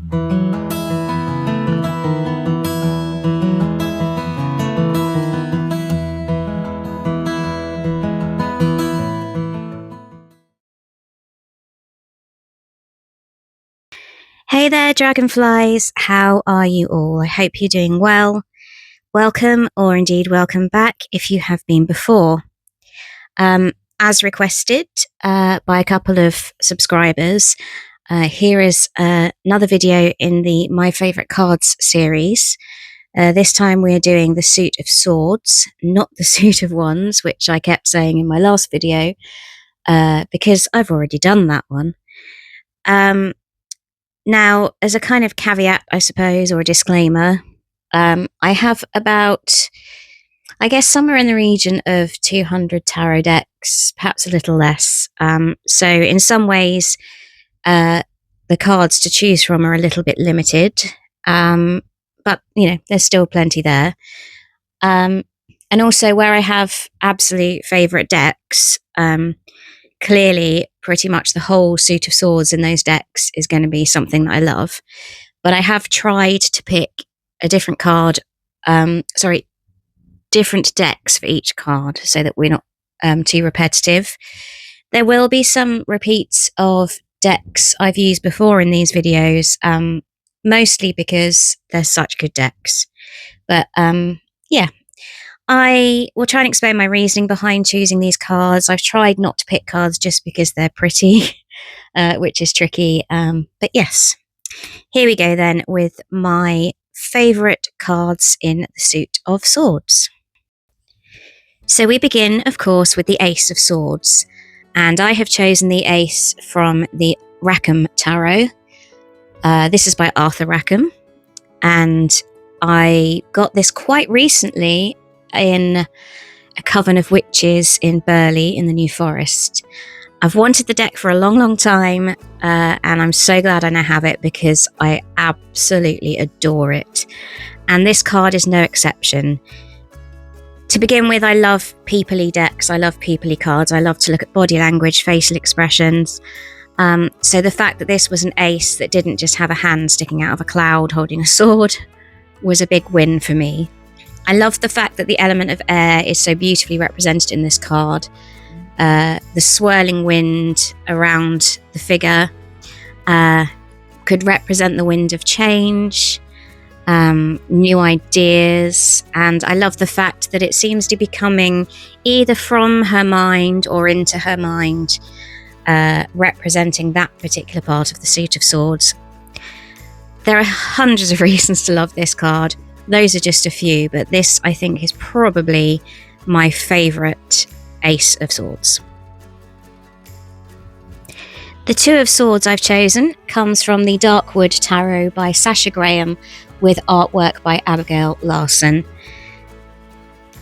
Hey there, dragonflies. How are you all? I hope you're doing well. Welcome, or indeed welcome back if you have been before. As requested by a couple of subscribers, here is another video in the My Favourite Cards series. This time we're doing the Suit of Swords, not the Suit of Wands, which I kept saying in my last video, because I've already done that one. Now, as a kind of caveat, I suppose, or a disclaimer, I have about, I guess, somewhere in the region of 200 tarot decks, perhaps a little less. So in some ways, the cards to choose from are a little bit limited, but, you know, there's still plenty there. And also where I have absolute favourite decks, clearly pretty much the whole suit of swords in those decks is going to be something that I love. But I have tried to pick a different card, different decks for each card so that we're not too repetitive. There will be some repeats of decks I've used before in these videos, mostly because they're such good decks. But yeah, I will try and explain my reasoning behind choosing these cards. I've tried not to pick cards just because they're pretty, which is tricky. But yes, here we go then with my favourite cards in the Suit of Swords. So we begin, of course, with the Ace of Swords. And I have chosen the Ace from the Rackham Tarot. This is by Arthur Rackham. And I got this quite recently in a coven of witches in Burley in the New Forest. I've wanted the deck for a long, long time, and I'm so glad I now have it because I absolutely adore it. And this card is no exception. To begin with, I love people-y decks. I love people-y cards. I love to look at body language, facial expressions. So the fact that this was an ace that didn't just have a hand sticking out of a cloud holding a sword was a big win for me. I love the fact that the element of air is so beautifully represented in this card. The swirling wind around the figure could represent the wind of change, new ideas, and I love the fact that it seems to be coming either from her mind or into her mind, representing that particular part of the Suit of Swords. There are hundreds of reasons to love this card. Those are just a few, but this, I think, is probably my favourite Ace of Swords. The Two of Swords I've chosen comes from the Darkwood Tarot by Sasha Graham with artwork by Abigail Larson.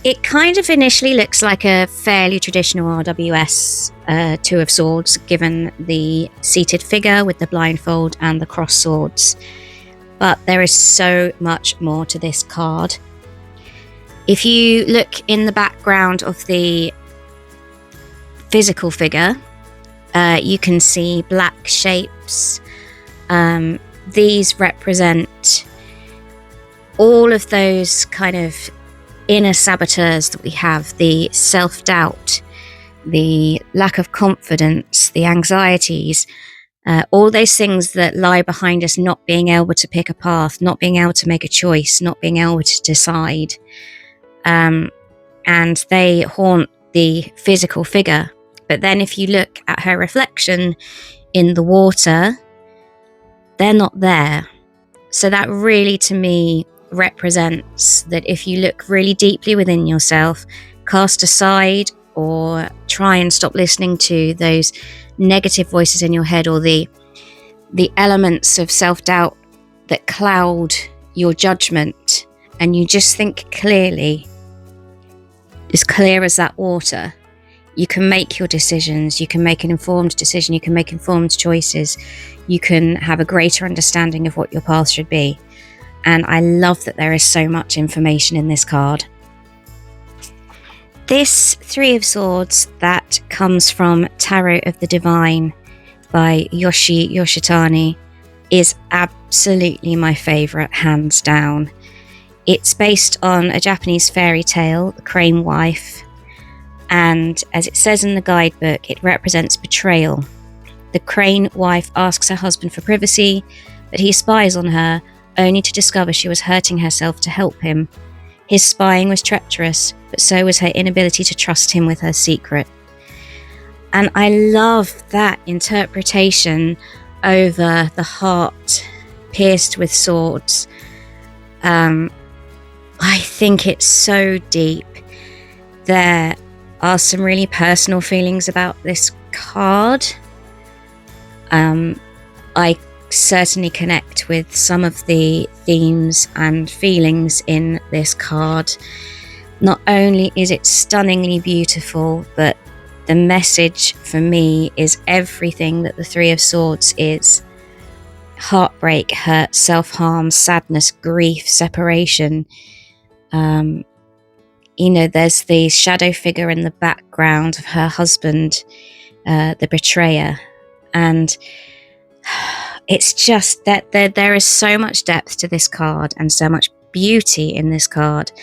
It kind of initially looks like a fairly traditional RWS Two of Swords, given the seated figure with the blindfold and the cross swords. But there is so much more to this card. If you look in the background of the physical figure, you can see black shapes. These represent all of those kind of inner saboteurs that we have, the self-doubt, the lack of confidence, the anxieties, all those things that lie behind us not being able to pick a path, not being able to make a choice, not being able to decide. And they haunt the physical figure. But then if you look at her reflection in the water, they're not there. So that really, to me, represents that if you look really deeply within yourself, cast aside or try and stop listening to those negative voices in your head or the elements of self-doubt that cloud your judgment, and you just think clearly, as clear as that water, you can make your decisions, you can make an informed decision, you can make informed choices, you can have a greater understanding of what your path should be. And I love that there is so much information in this card. This Three of Swords that comes from Tarot of the Divine by Yoshitani is absolutely absolutely my favourite, hands down. It's based on a Japanese fairy tale, The Crane Wife, and as it says in the guidebook, it represents betrayal. The crane wife asks her husband for privacy, but he spies on her, only to discover she was hurting herself to help him. His spying was treacherous, but so was her inability to trust him with her secret. And I love that interpretation over the heart pierced with swords. I think it's so deep. There are some really personal feelings about this card. I certainly connect with some of the themes and feelings in this card. Not only is it stunningly beautiful, but the message for me is everything that the Three of Swords is. Heartbreak, hurt, self-harm, sadness, grief, separation. There's the shadow figure in the background of her husband, the betrayer. And it's just that there is so much depth to this card and so much beauty in this card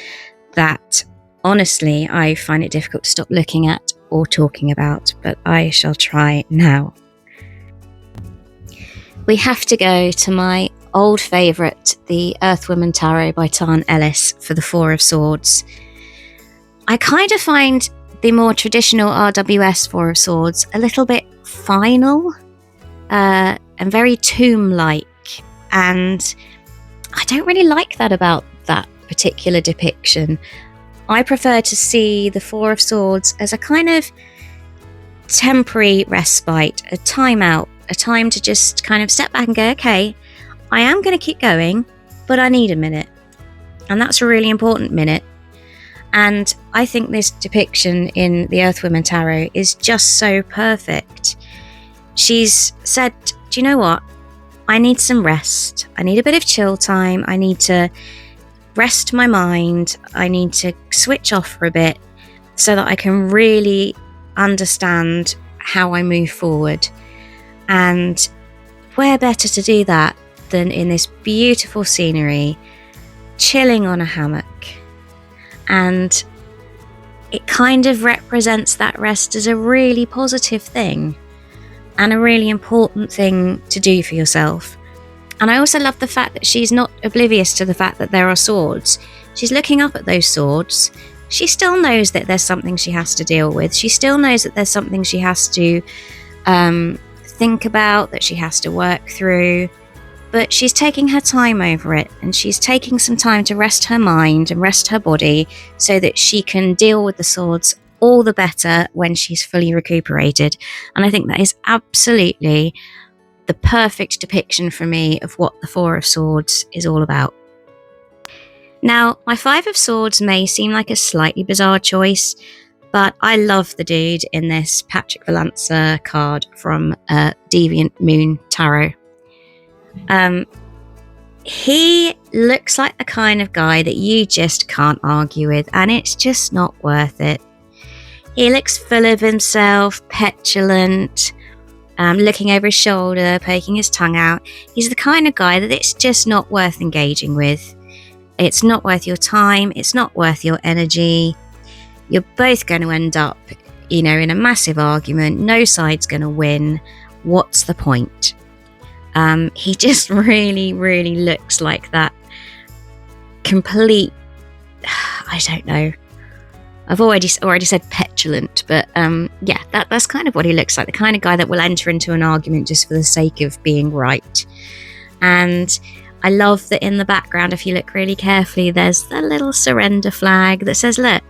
that honestly I find it difficult to stop looking at or talking about, but I shall try now. We have to go to my old favourite, the Earthwoman Tarot by Tarn Ellis, for the Four of Swords. I kind of find the more traditional RWS Four of Swords a little bit final and very tomb-like, and I don't really like that about that particular depiction. I prefer to see the Four of Swords as a kind of temporary respite, a time out, a time to just kind of step back and go, okay, I am going to keep going, but I need a minute. And that's a really important minute. And I think this depiction in the Earthwoman Tarot is just so perfect. She's said, do you know what? I need some rest. I need a bit of chill time. I need to rest my mind. I need to switch off for a bit so that I can really understand how I move forward. And where better to do that than in this beautiful scenery, chilling on a hammock. And it kind of represents that rest as a really positive thing and a really important thing to do for yourself. And I also love the fact that she's not oblivious to the fact that there are swords. She's looking up at those swords. She still knows that there's something she has to deal with. She still knows that there's something she has to think about, that she has to work through. But she's taking her time over it, and she's taking some time to rest her mind and rest her body so that she can deal with the swords all the better when she's fully recuperated. And I think that is absolutely the perfect depiction for me of what the Four of Swords is all about. Now, my Five of Swords may seem like a slightly bizarre choice, but I love the dude in this Patrick Valanza card from Deviant Moon Tarot. He looks like the kind of guy that you just can't argue with, and it's just not worth it. He looks full of himself, petulant, looking over his shoulder, poking his tongue out. He's the kind of guy that it's just not worth engaging with. It's not worth your time. It's not worth your energy. You're both going to end up, in a massive argument. No side's going to win. What's the point? He just really, really looks like that complete, I don't know. I've already said petulant, but yeah, that's kind of what he looks like. The kind of guy that will enter into an argument just for the sake of being right. And I love that in the background, if you look really carefully, there's the little surrender flag that says, look,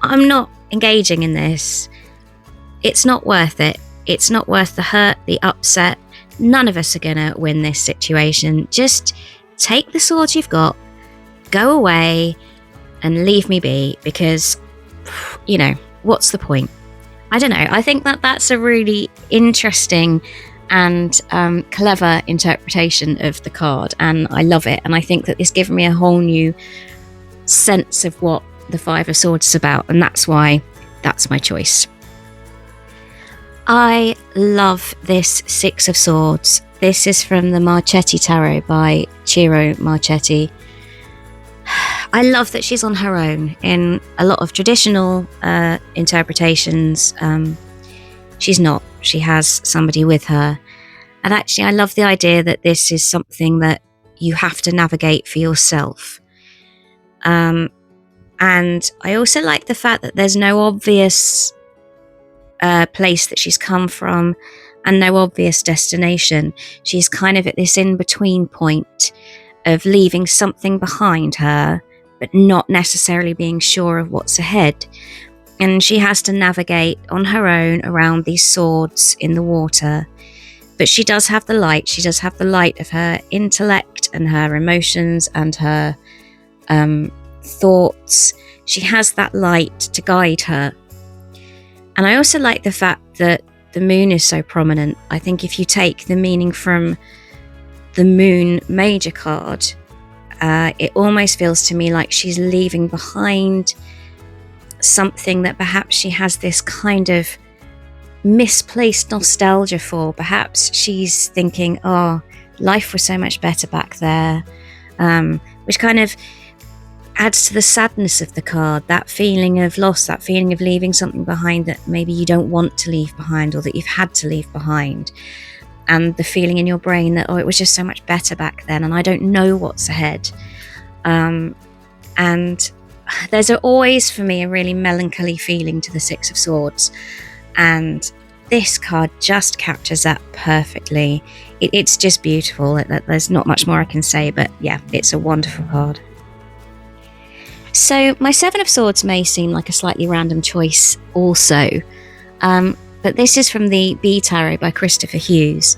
I'm not engaging in this. It's not worth it. It's not worth the hurt, the upset. None of us are going to win this situation. Just take the swords you've got, go away, and leave me be, because, what's the point? I don't know. I think that that's a really interesting and clever interpretation of the card, and I love it. And I think that it's given me a whole new sense of what the Five of Swords is about, and that's why that's my choice. I love this Six of Swords. This is from the Marchetti Tarot by Ciro Marchetti. I love that she's on her own. In a lot of traditional interpretations, she's not. She has somebody with her. And actually, I love the idea that this is something that you have to navigate for yourself. And I also like the fact that there's no obvious place that she's come from and no obvious destination. She's kind of at this in-between point of leaving something behind her, but not necessarily being sure of what's ahead. And she has to navigate on her own around these swords in the water. But she does have the light. She does have the light of her intellect and her emotions and her thoughts. She has that light to guide her. And I also like the fact that the moon is so prominent. I think if you take the meaning from the Moon Major card, it almost feels to me like she's leaving behind something that perhaps she has this kind of misplaced nostalgia for. Perhaps she's thinking, oh, life was so much better back there, which kind of adds to the sadness of the card, that feeling of loss, that feeling of leaving something behind that maybe you don't want to leave behind or that you've had to leave behind, and the feeling in your brain that, oh, it was just so much better back then and I don't know what's ahead. And there's always for me a really melancholy feeling to the Six of Swords, and this card just captures that perfectly. It's just beautiful. There's not much more I can say, but yeah, it's a wonderful card. So my Seven of Swords may seem like a slightly random choice also, but this is from the B Tarot by Christopher Hughes.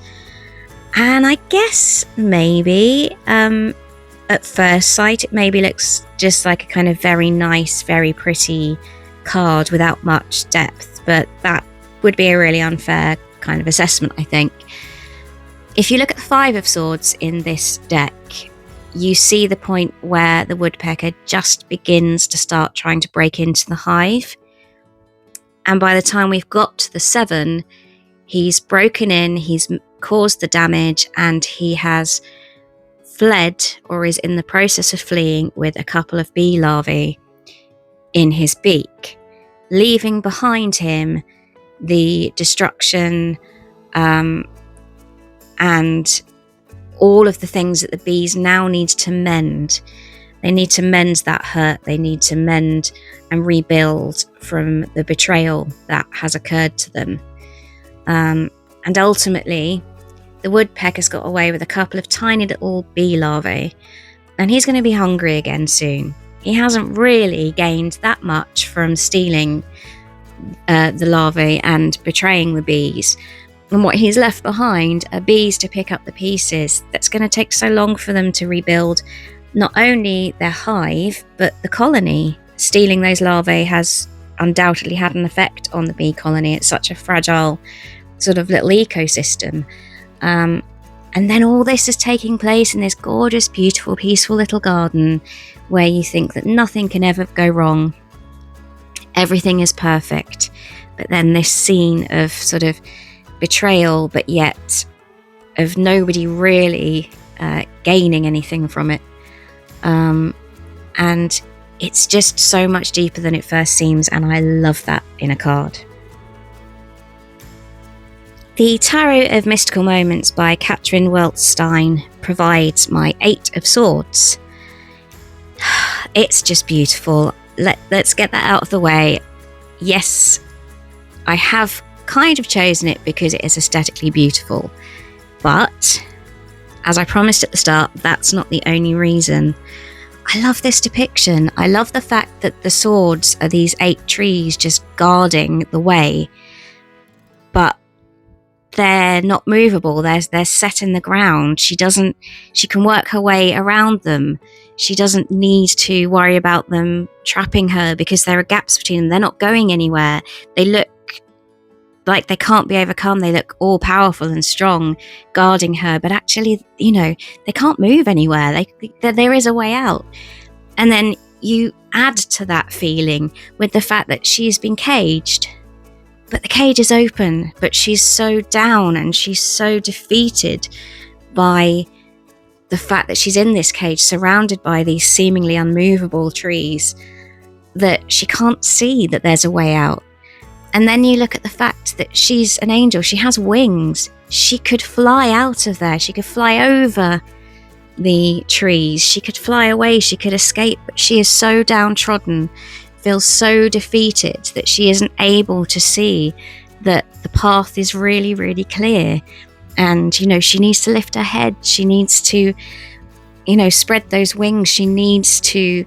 And I guess maybe at first sight it maybe looks just like a kind of very nice, very pretty card without much depth, but that would be a really unfair kind of assessment, I think. If you look at the Five of Swords in this deck, you see the point where the woodpecker just begins to start trying to break into the hive. And by the time we've got to the Seven, he's broken in, he's caused the damage, and he has fled or is in the process of fleeing with a couple of bee larvae in his beak, leaving behind him the destruction and all of the things that the bees now need to mend. They need to mend that hurt. They need to mend and rebuild from the betrayal that has occurred to them. And ultimately, the woodpecker's got away with a couple of tiny little bee larvae, and he's going to be hungry again soon. He hasn't really gained that much from stealing the larvae and betraying the bees. And what he's left behind are bees to pick up the pieces. That's going to take so long for them to rebuild not only their hive, but the colony. Stealing those larvae has undoubtedly had an effect on the bee colony. It's such a fragile sort of little ecosystem. And then all this is taking place in this gorgeous, beautiful, peaceful little garden where you think that nothing can ever go wrong. Everything is perfect. But then this scene of sort of betrayal, but yet of nobody really gaining anything from it. And it's just so much deeper than it first seems, and I love that in a card. The Tarot of Mystical Moments by Catherine Weltstein provides my Eight of Swords. It's just beautiful. Let's get that out of the way. Yes, I have kind of chosen it because it is aesthetically beautiful, but as I promised at the start, that's not the only reason. I love this depiction. I love the fact that the swords are these 8 trees just guarding the way, but they're not movable. They're set in the ground. She can work her way around them. She doesn't need to worry about them trapping her because there are gaps between them. They're not going anywhere. They look like they can't be overcome. They look all powerful and strong, guarding her, but actually, they can't move anywhere. There is a way out. And then you add to that feeling with the fact that she's been caged. But the cage is open, but she's so down and she's so defeated by the fact that she's in this cage surrounded by these seemingly unmovable trees that she can't see that there's a way out. And then you look at the fact that she's an angel, she has wings, she could fly out of there, she could fly over the trees, she could fly away, she could escape, but she is so downtrodden, feels so defeated that she isn't able to see that the path is really, really clear. And, you know, she needs to lift her head, she needs to, you know, spread those wings, she needs to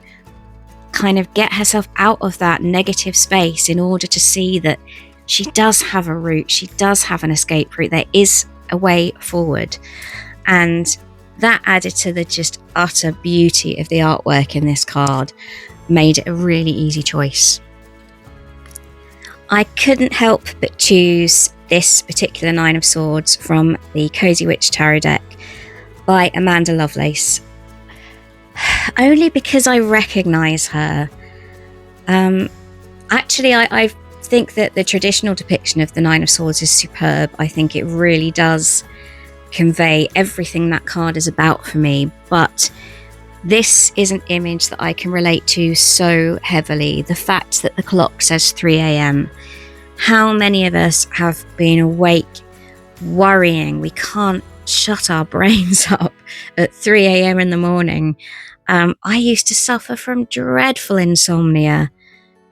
kind of get herself out of that negative space in order to see that she does have a route, she does have an escape route, there is a way forward. And that, added to the just utter beauty of the artwork in this card, made it a really easy choice. I couldn't help but choose this particular Nine of Swords from the Cozy Witch Tarot deck by Amanda Lovelace, only because I recognise her. Actually, I think that the traditional depiction of the Nine of Swords is superb. I think it really does convey everything that card is about for me, but this is an image that I can relate to so heavily. The fact that the clock says 3 a.m. How many of us have been awake worrying? We can't shut our brains up at 3 a.m. in the morning. I used to suffer from dreadful insomnia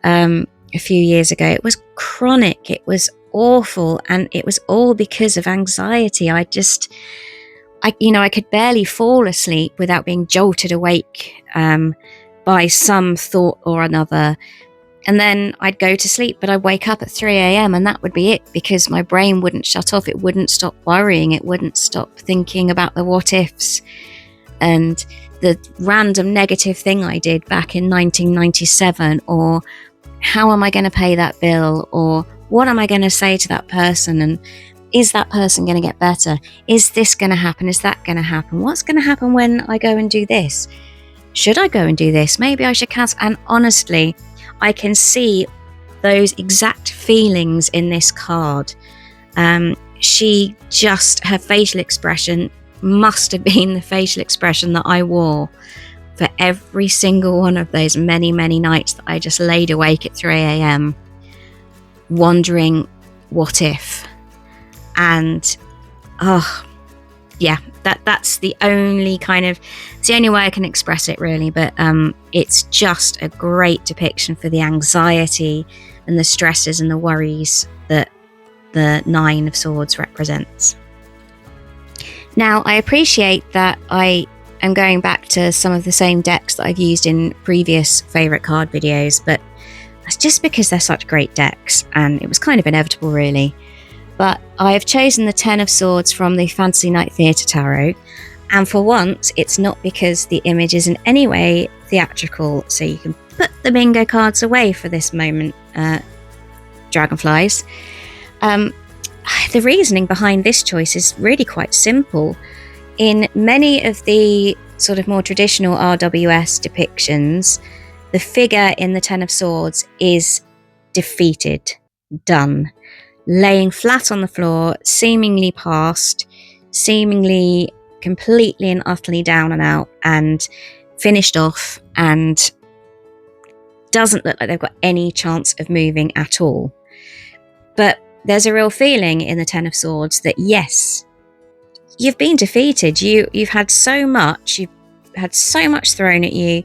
a few years ago. It was chronic, it was awful, and it was all because of anxiety. I could barely fall asleep without being jolted awake by some thought or another. And then I'd go to sleep, but I'd wake up at 3 a.m. and that would be it, because my brain wouldn't shut off. It wouldn't stop worrying. It wouldn't stop thinking about the what ifs and the random negative thing I did back in 1997, or how am I going to pay that bill, or what am I going to say to that person, and is that person going to get better? Is this going to happen? Is that going to happen? What's going to happen when I go and do this? Should I go and do this? Maybe I should cancel. And honestly, I can see those exact feelings in this card. She just, her facial expression must have been the facial expression that I wore for every single one of those many, many nights that I just laid awake at 3 a.m. wondering, what if? And, that's the only it's the only way I can express it, really. But it's just a great depiction for the anxiety and the stresses and the worries that the Nine of Swords represents. Now, I appreciate that I am going back to some of the same decks that I've used in previous favourite card videos, but that's just because they're such great decks, and it was kind of inevitable, really. But I have chosen the Ten of Swords from the Fantasy Night Theatre Tarot, and for once, it's not because the image is in any way theatrical, so you can put the bingo cards away for this moment, dragonflies. The reasoning behind this choice is really quite simple. In many of the sort of more traditional RWS depictions, the figure in the Ten of Swords is defeated, done, laying flat on the floor, seemingly past, seemingly completely and utterly down and out, and finished off, and doesn't look like they've got any chance of moving at all. But there's a real feeling in the Ten of Swords that, yes, you've been defeated. You've had so much. You've had so much thrown at you.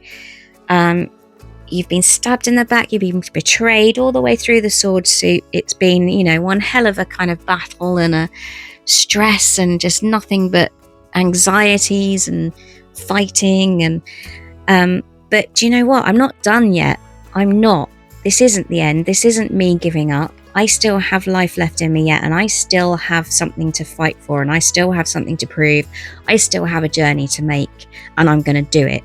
You've been stabbed in the back. You've been betrayed all the way through the sword suit. It's been, one hell of a kind of battle and a stress and just nothing but anxieties and fighting. And but do you know what? I'm not done yet. I'm not. This isn't the end. This isn't me giving up. I still have life left in me yet, and I still have something to fight for, and I still have something to prove. I still have a journey to make, and I'm going to do it.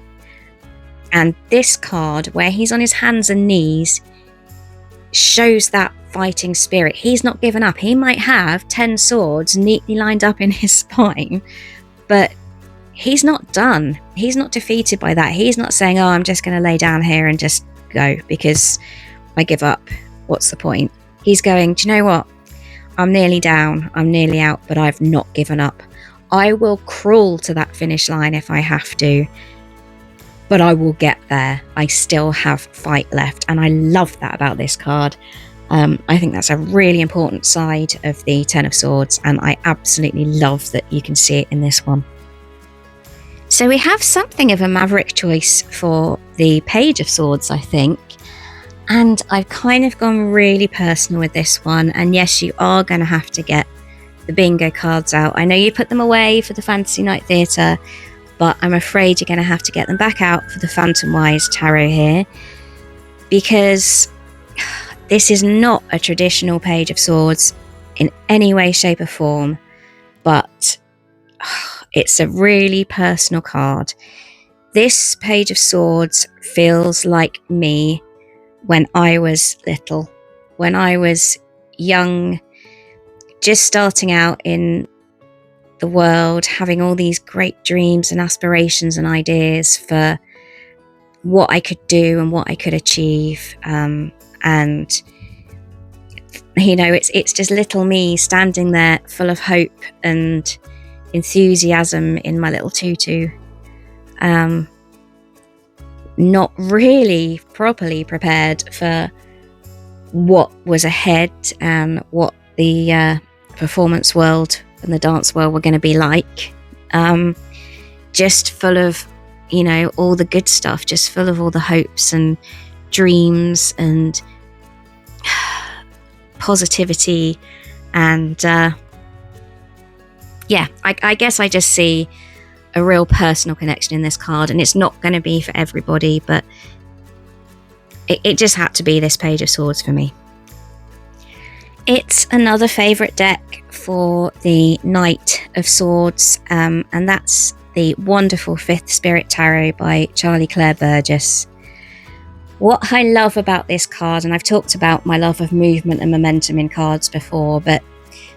And this card, where he's on his hands and knees, shows that fighting spirit. He's not given up. He might have 10 swords neatly lined up in his spine, but he's not done. He's not defeated by that. He's not saying, I'm just going to lay down here and just go because I give up. What's the point? He's going, do you know what? I'm nearly down, I'm nearly out, but I've not given up. I will crawl to that finish line if I have to, but I will get there. I still have fight left, and I love that about this card. I think that's a really important side of the Ten of Swords, and I absolutely love that you can see it in this one. So we have something of a maverick choice for the Page of Swords, I think. And I've kind of gone really personal with this one. And yes, you are going to have to get the bingo cards out. I know you put them away for the Fantasy Night Theatre, but I'm afraid you're going to have to get them back out for the Phantom Wise Tarot here, because this is not a traditional Page of Swords in any way, shape or form, but it's a really personal card. This Page of Swords feels like me when I was little, when I was young, just starting out in the world, having all these great dreams and aspirations and ideas for what I could do and what I could achieve. And, you know, it's just little me standing there full of hope and enthusiasm in my little tutu. Not really properly prepared for what was ahead and what the performance world and the dance world were going to be like. Just full of, you know, all the good stuff, just full of all the hopes and dreams and positivity. And yeah, I guess I just see a real personal connection in this card, and it's not going to be for everybody, but it just had to be this Page of Swords for me. It's another favourite deck for the Knight of Swords, and that's the wonderful Fifth Spirit Tarot by Charlie Claire Burgess. What I love about this card, and I've talked about my love of movement and momentum in cards before, but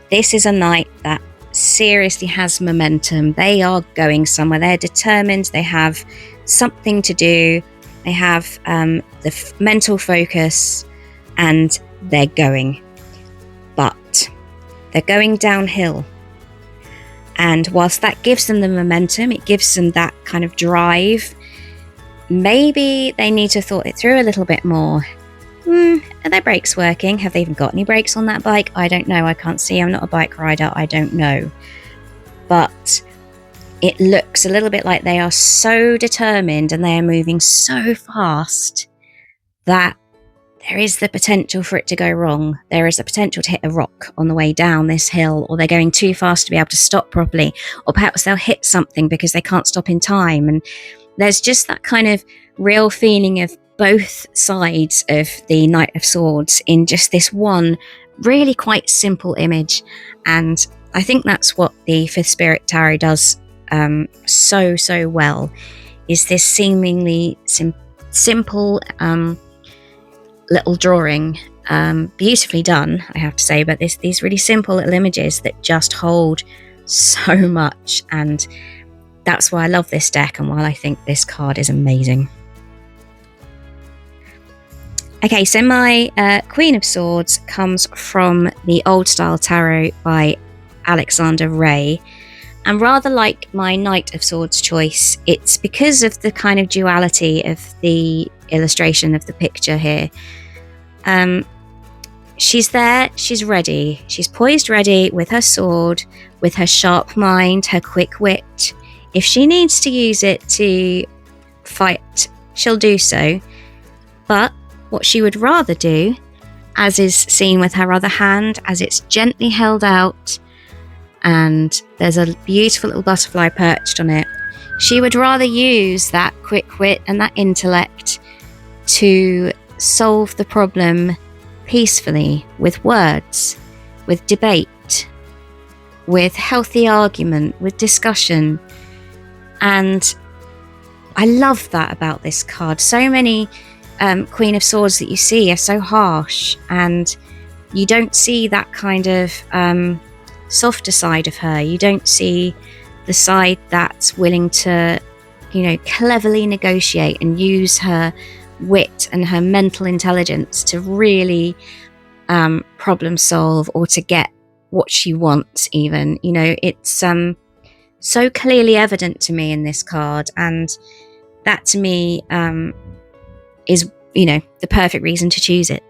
this is a knight that seriously has momentum. They are going somewhere. They're determined. They have something to do. They have the mental focus, and they're going. But they're going downhill. And whilst that gives them the momentum, it gives them that kind of drive, maybe they need to have thought it through a little bit more. Are their brakes working? Have they even got any brakes on that bike? I don't know. I can't see. I'm not a bike rider. I don't know. But it looks a little bit like they are so determined and they are moving so fast that there is the potential for it to go wrong. There is the potential to hit a rock on the way down this hill, or they're going too fast to be able to stop properly, or perhaps they'll hit something because they can't stop in time. And there's just that kind of real feeling of both sides of the Knight of Swords in just this one really quite simple image. And I think that's what the Fifth Spirit Tarot does so well, is this seemingly simple little drawing, beautifully done, I have to say, but these really simple little images that just hold so much. And that's why I love this deck and why I think this card is amazing. Okay, so my Queen of Swords comes from the Old Style Tarot by Alexander Ray. And rather like my Knight of Swords choice, it's because of the kind of duality of the illustration of the picture here. She's there, she's ready, she's poised ready with her sword, with her sharp mind, her quick wit. If she needs to use it to fight, she'll do so. But what she would rather do, as is seen with her other hand, as it's gently held out and there's a beautiful little butterfly perched on it, she would rather use that quick wit and that intellect to solve the problem peacefully, with words, with debate, with healthy argument, with discussion. And I love that about this card. So many Queen of Swords that you see are so harsh, and you don't see that kind of softer side of her. You don't see the side that's willing to, you know, cleverly negotiate and use her wit and her mental intelligence to really problem solve or to get what she wants even. You know, it's so clearly evident to me in this card, and that to me is, you know, the perfect reason to choose it.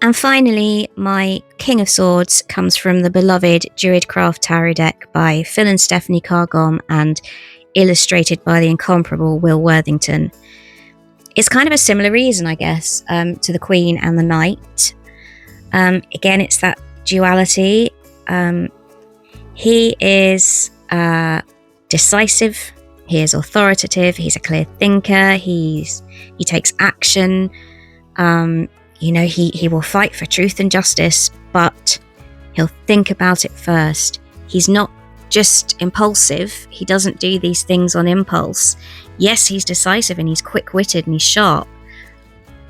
And finally, my King of Swords comes from the beloved Druidcraft Tarot deck by Phil and Stephanie Cargom and illustrated by the incomparable Will Worthington. It's kind of a similar reason, I guess, to the Queen and the Knight. Again, it's that duality. He is decisive, he is authoritative, he's a clear thinker, he takes action. You know, he will fight for truth and justice, but he'll think about it first. He's not just impulsive. He doesn't do these things on impulse. Yes, he's decisive and he's quick-witted and he's sharp,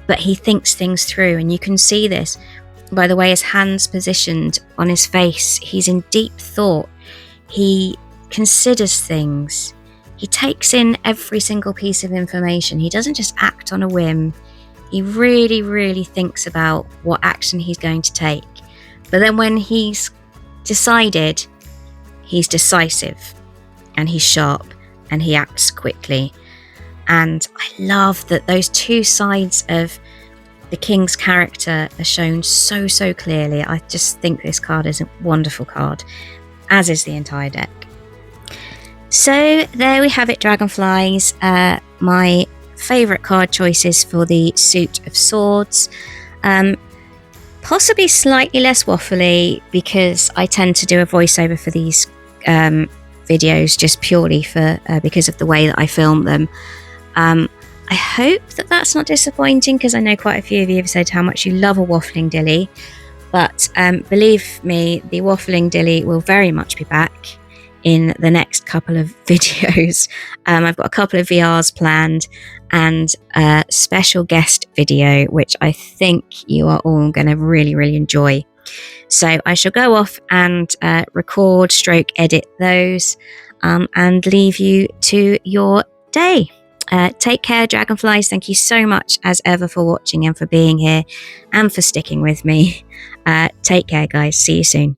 but he thinks things through, and you can see this by the way his hands positioned on his face. He's in deep thought. He considers things. He takes in every single piece of information. He doesn't just act on a whim. He really, really thinks about what action he's going to take. But then when he's decided, he's decisive and he's sharp and he acts quickly. And I love that those two sides of the King's character are shown so, so clearly. I just think this card is a wonderful card, as is the entire deck. So there we have it, Dragonflies. My favourite card choices for the Suit of Swords. Possibly slightly less waffly because I tend to do a voiceover for these videos just purely for because of the way that I film them. I hope that that's not disappointing, because I know quite a few of you have said how much you love a waffling dilly, but believe me, the waffling dilly will very much be back in the next couple of videos. I've got a couple of VRs planned and a special guest video, which I think you are all going to really, really enjoy. So I shall go off and record / edit those and leave you to your day. Take care, Dragonflies. Thank you so much as ever for watching and for being here and for sticking with me. Take care, guys. See you soon.